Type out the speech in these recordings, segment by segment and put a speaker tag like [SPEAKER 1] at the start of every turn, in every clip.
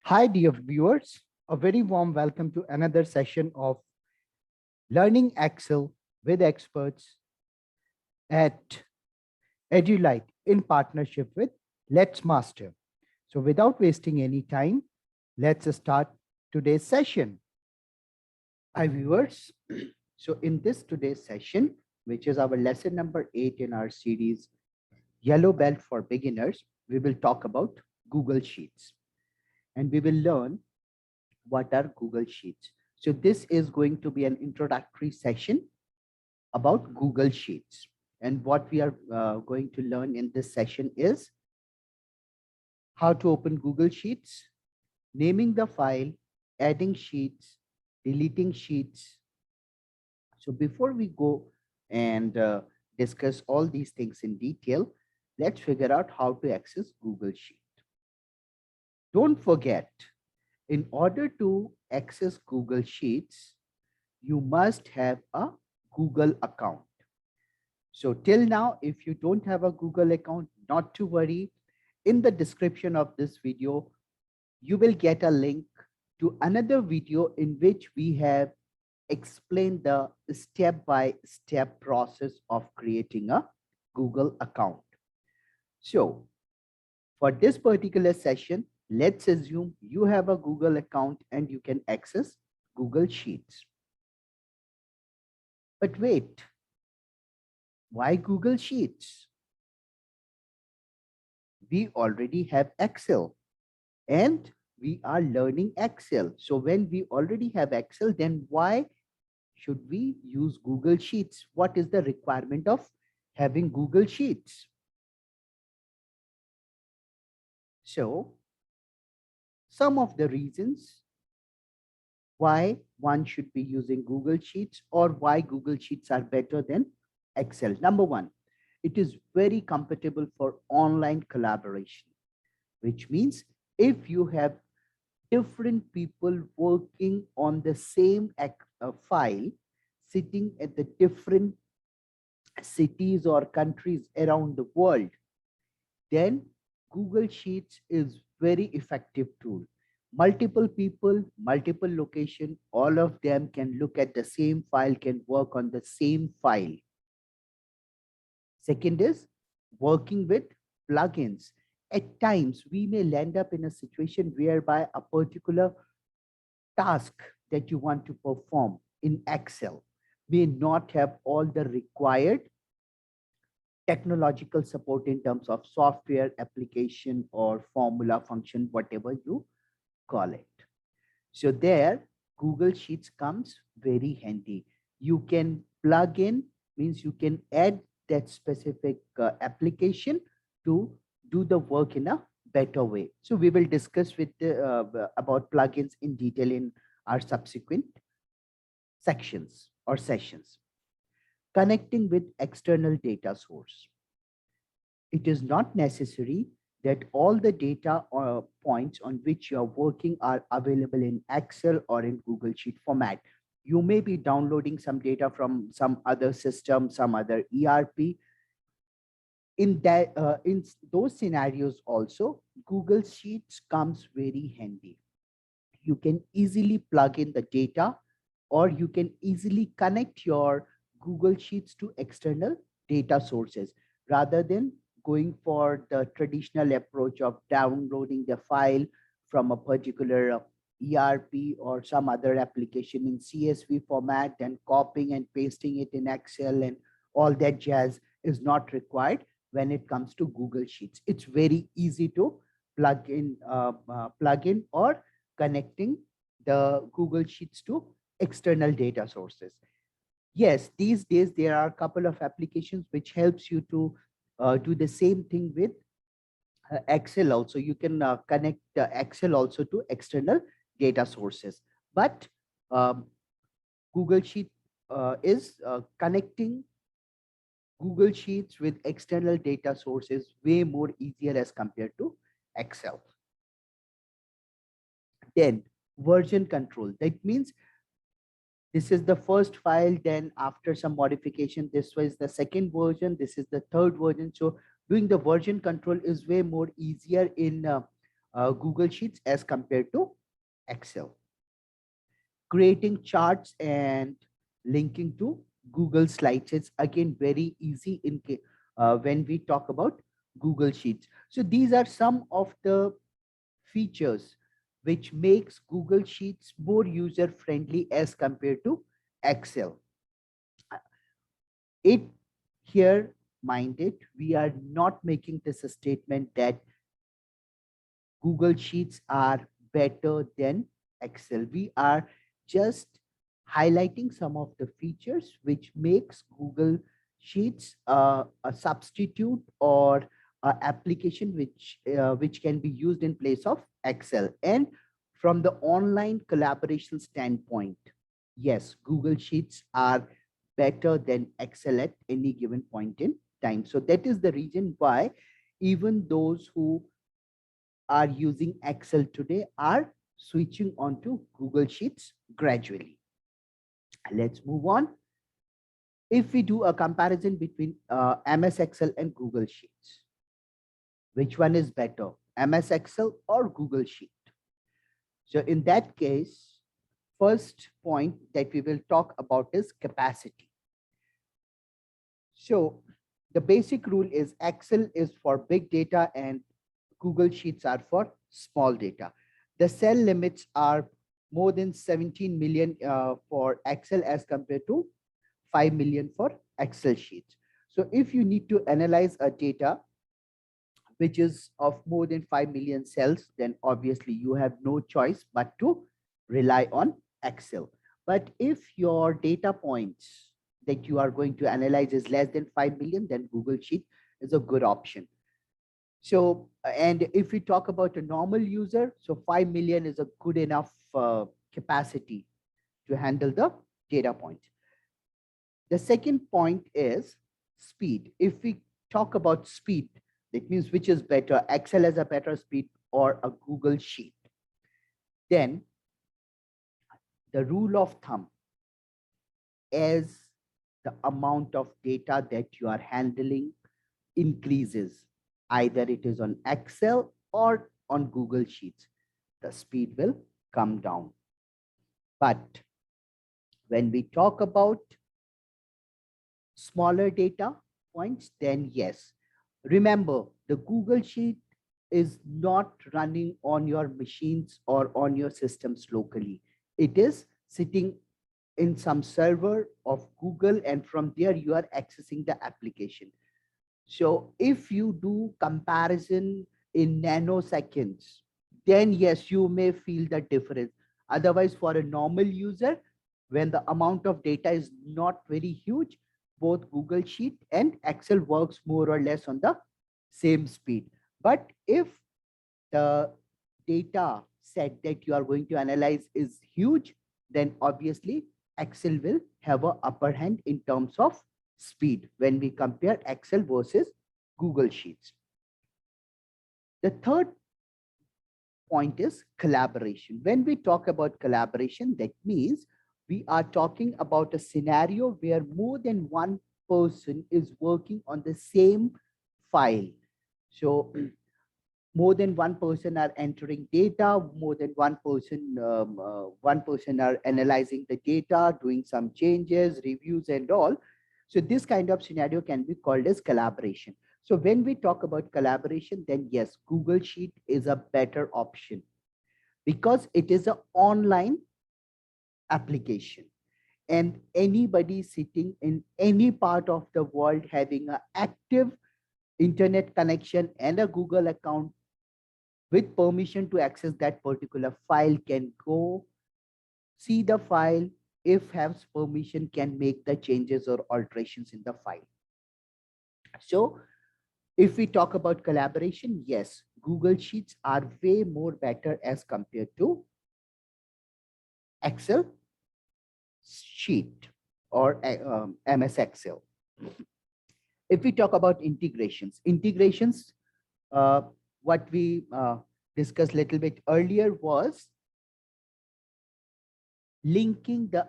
[SPEAKER 1] Hi, dear viewers. A very warm welcome to another session of Learning Excel with experts at EduLite in partnership with Let's Master. So, without wasting any time, let's start today's session. Hi, viewers. So, in this today's session, which is our lesson number 8 in our series Yellow Belt for Beginners, we will talk about Google Sheets and we will learn what are Google Sheets. So this is going to be an introductory session about Google Sheets. And what we are going to learn in this session is how to open Google Sheets, naming the file, adding sheets, deleting sheets. So before we go and discuss all these things in detail, let's figure out how to access Google Sheet. Don't forget, in order to access Google Sheets, you must have a Google account. So till now, if you don't have a Google account, not to worry. In the description of this video, you will get a link to another video in which we have explained the step-by-step process of creating a Google account. So for this particular session, let's assume you have a Google account and you can access Google Sheets. But wait, why Google Sheets? We already have Excel and we are learning Excel. So when we already have Excel, then why should we use Google Sheets? What is the requirement of having Google Sheets? So some of the reasons why one should be using Google Sheets or why Google Sheets are better than Excel. Number one, it is very compatible for online collaboration, which means if you have different people working on the same file, sitting at the different cities or countries around the world, then Google Sheets is very effective tool. Multiple people, multiple location, all of them can look at the same file, can work on the same file. Second is working with plugins. At times, we may land up in a situation whereby a particular task that you want to perform in Excel may not have all the required technological support in terms of software application or formula function, whatever you call it. So there, Google Sheets comes very handy. You can plug in, means you can add that specific application to do the work in a better way. So we will discuss with about plugins in detail in our subsequent sections or sessions. Connecting with external data source. It is not necessary that all the data or points on which you're working are available in Excel or in Google Sheet format. You may be downloading some data from some other system, some other ERP. In those scenarios also, Google Sheets comes very handy. You can easily plug in the data or you can easily connect your Google Sheets to external data sources rather than going for the traditional approach of downloading the file from a particular ERP or some other application in CSV format and copying and pasting it in Excel and all that jazz is not required when it comes to Google Sheets. It's very easy to plug in or connecting the Google Sheets to external data sources. Yes, these days there are a couple of applications which helps you to do the same thing with Excel also. You can connect Excel also to external data sources. But um, Google Sheet is connecting Google Sheets with external data sources way more easier as compared to Excel. Then version control. That means this is the first file, then after some modification, this was the second version, this is the third version. So doing the version control is way more easier in Google Sheets as compared to Excel. Creating charts and linking to Google Slides is again very easy when we talk about Google Sheets. So these are some of the features which makes Google Sheets more user friendly as compared to Excel. It here minded, we are not making this a statement that Google Sheets are better than Excel. We are just highlighting some of the features which makes Google Sheets a substitute or a application which can be used in place of Excel. And from the online collaboration standpoint, yes, Google Sheets are better than Excel at any given point in time. So that is the reason why even those who are using Excel today are switching on to Google Sheets gradually. Let's move on. If we do a comparison between MS Excel and Google Sheets, which one is better, MS Excel or Google Sheet? So in that case, first point that we will talk about is capacity. So the basic rule is Excel is for big data and Google Sheets are for small data. The cell limits are more than 17 million for Excel as compared to 5 million for Excel sheets. So if you need to analyze a data which is of more than 5 million cells, then obviously you have no choice but to rely on Excel. But if your data points that you are going to analyze is less than 5 million, then Google Sheet is a good option. So, and if we talk about a normal user, so 5 million is a good enough capacity to handle the data point. The second point is speed. If we talk about speed, that means which is better, Excel has a better speed or a Google Sheet. Then the rule of thumb is the amount of data that you are handling increases. Either it is on Excel or on Google Sheets, the speed will come down. But when we talk about smaller data points, then yes. Remember, the Google Sheet is not running on your machines or on your systems locally. It is sitting in some server of Google, and from there you are accessing the application. So if you do comparison in nanoseconds, then yes, you may feel the difference. Otherwise, for a normal user, when the amount of data is not very huge, both Google Sheet and Excel works more or less on the same speed. But if the data set that you are going to analyze is huge, then obviously Excel will have an upper hand in terms of speed when we compare Excel versus Google Sheets. The third point is collaboration. When we talk about collaboration, that means we are talking about a scenario where more than one person is working on the same file. So more than one person are entering data, more than one person are analyzing the data, doing some changes, reviews and all. So this kind of scenario can be called as collaboration. So when we talk about collaboration, then yes, Google Sheet is a better option because it is an online application. And anybody sitting in any part of the world having an active internet connection and a Google account with permission to access that particular file can go see the file, if has permission, can make the changes or alterations in the file. So if we talk about collaboration, yes, Google Sheets are way more better as compared to Excel sheet or MS Excel. If we talk about integrations, what we discussed a little bit earlier was linking the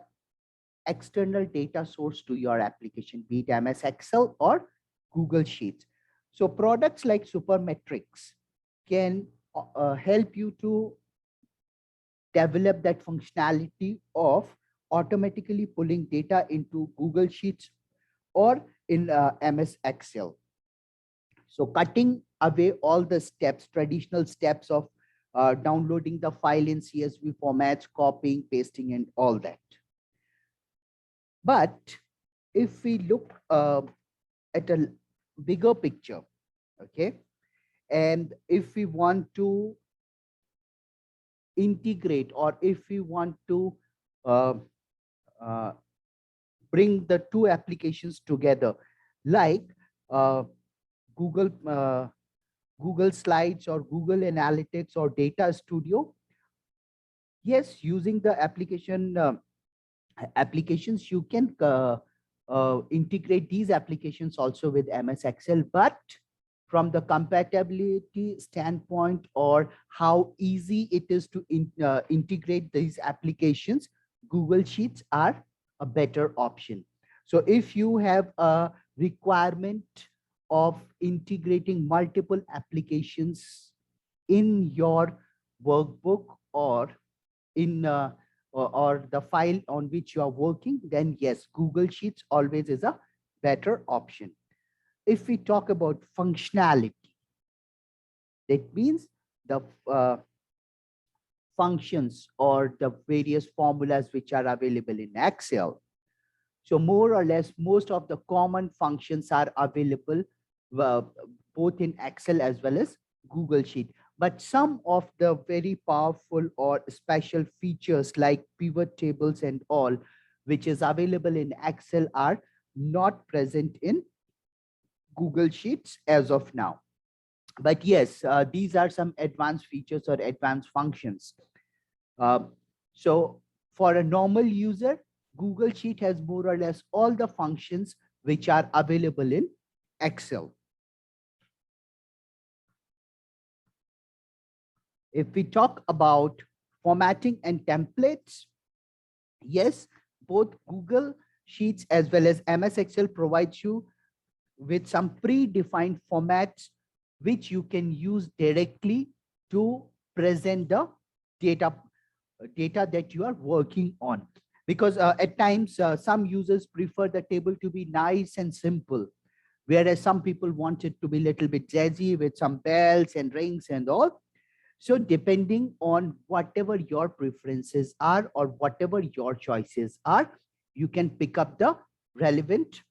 [SPEAKER 1] external data source to your application, be it MS Excel or Google Sheets. So products like Supermetrics can help you to develop that functionality of automatically pulling data into Google Sheets or in MS Excel. So cutting away all the steps, traditional steps of downloading the file in CSV formats, copying, pasting, and all that. But if we look at a bigger picture, okay, and if we want to integrate, or if we want to uh, uh, bring the two applications together, like uh, Google Google Slides or Google Analytics or Data Studio. Yes, using the applications, you can integrate these applications also with MS Excel, but from the compatibility standpoint or how easy it is to integrate these applications, Google Sheets are a better option. So if you have a requirement of integrating multiple applications in your workbook or in or the file on which you are working, then yes, Google Sheets always is a better option. If we talk about functionality, that means the functions or the various formulas which are available in Excel. So more or less, most of the common functions are available uh, both in Excel as well as Google Sheet. But some of the very powerful or special features like pivot tables and all, which is available in Excel, are not present in Google Sheets as of now. But yes, these are some advanced features or advanced functions. Uh, so for a normal user, Google Sheet has more or less all the functions which are available in Excel. If we talk about formatting and templates, yes, both Google Sheets as well as MS Excel provides you with some predefined formats which you can use directly to present the data that you are working on. Because at times, some users prefer the table to be nice and simple, whereas some people want it to be a little bit jazzy with some bells and rings and all. So depending on whatever your preferences are or whatever your choices are, you can pick up the relevant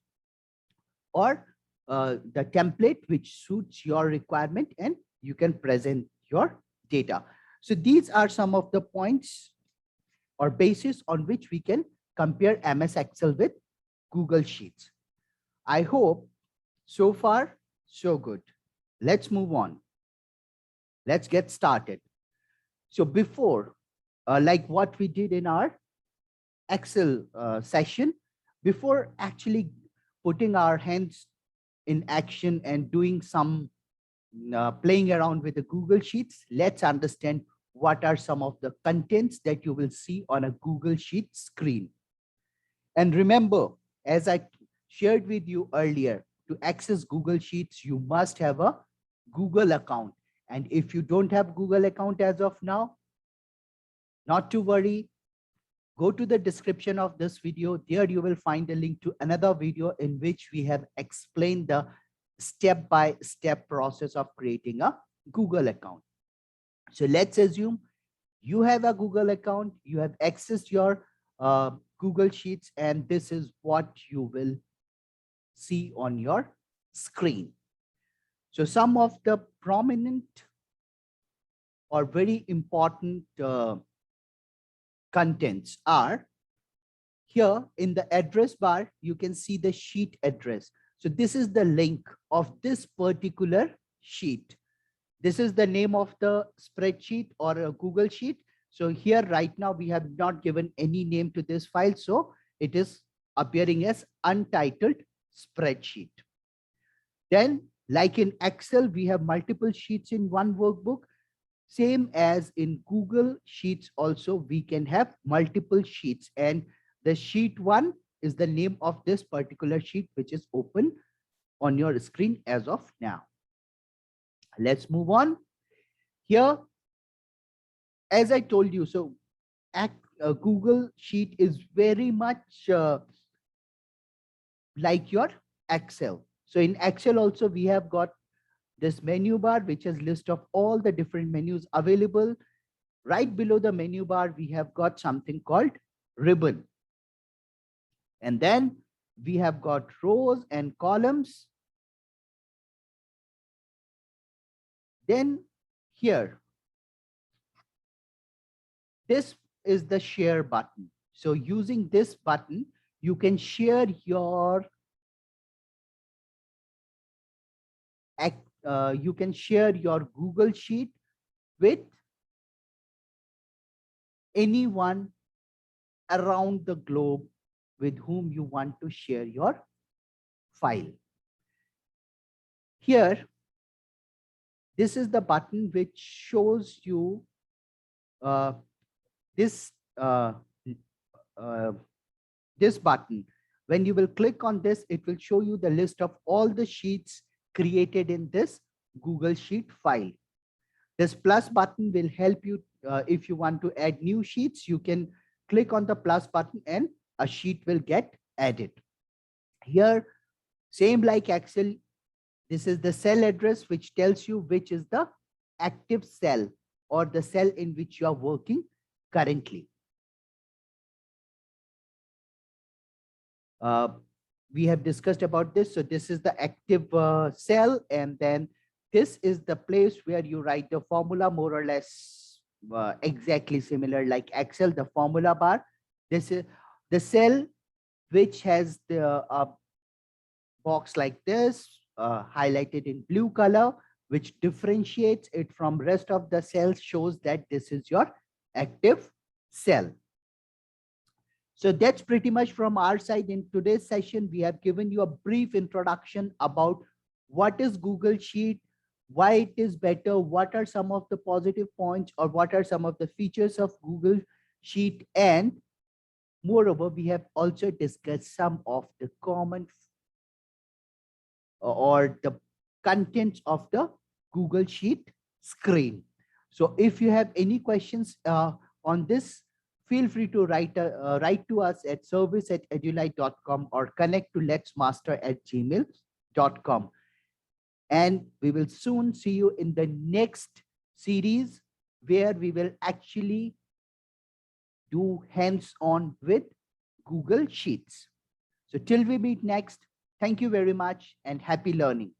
[SPEAKER 1] or the template which suits your requirement, and you can present your data. So these are some of the points or basis on which we can compare MS Excel with Google Sheets. I hope so far, so good. Let's move on. Let's get started. So before, like what we did in our Excel session, before actually putting our hands in action and doing some playing around with the Google Sheets, let's understand what are some of the contents that you will see on a Google Sheet screen. And remember, as I shared with you earlier, to access Google Sheets, you must have a Google account. And if you don't have Google account as of now, not to worry, go to the description of this video. There you will find a link to another video in which we have explained the step-by-step process of creating a Google account. So let's assume you have a Google account, you have accessed your Google Sheets, and this is what you will see on your screen. So some of the prominent or very important contents are here in the address bar. You can see the sheet address. So this is the link of this particular sheet. This is the name of the spreadsheet or a Google Sheet. So here right now we have not given any name to this file. So it is appearing as untitled spreadsheet. Then like in Excel, we have multiple sheets in one workbook. Same as in Google Sheets also, we can have multiple sheets, and the sheet 1 is the name of this particular sheet which is open on your screen as of now. Let's move on. Here, as I told you, so Google Sheet is very much like your Excel. So in Excel also, we have got this menu bar, which has list of all the different menus available. Right below the menu bar, we have got something called ribbon. And then we have got rows and columns. Then here, this is the share button. So using this button, you can share your Google Sheet with anyone around the globe with whom you want to share your file. Here, this is the button which shows you this this button. When you will click on this, it will show you the list of all the sheets created in this Google Sheet file. This plus button will help you if you want to add new sheets. You can click on the plus button and a sheet will get added. Here, same like Excel, this is the cell address which tells you which is the active cell or the cell in which you are working currently. We have discussed about this. So this is the active cell, and then this is the place where you write the formula, more or less exactly similar like Excel, the formula bar. This is the cell which has the box like this, highlighted in blue color, which differentiates it from rest of the cells, shows that this is your active cell. So that's pretty much from our side. In today's session, we have given you a brief introduction about what is Google Sheet, why it is better, what are some of the positive points, or what are some of the features of Google Sheet. And moreover, we have also discussed some of the common or the contents of the Google Sheet screen. So if you have any questions on this, feel free to write to us at service@edulite.com or connect to letsmaster@gmail.com. And we will soon see you in the next series where we will actually do hands-on with Google Sheets. So till we meet next, thank you very much and happy learning.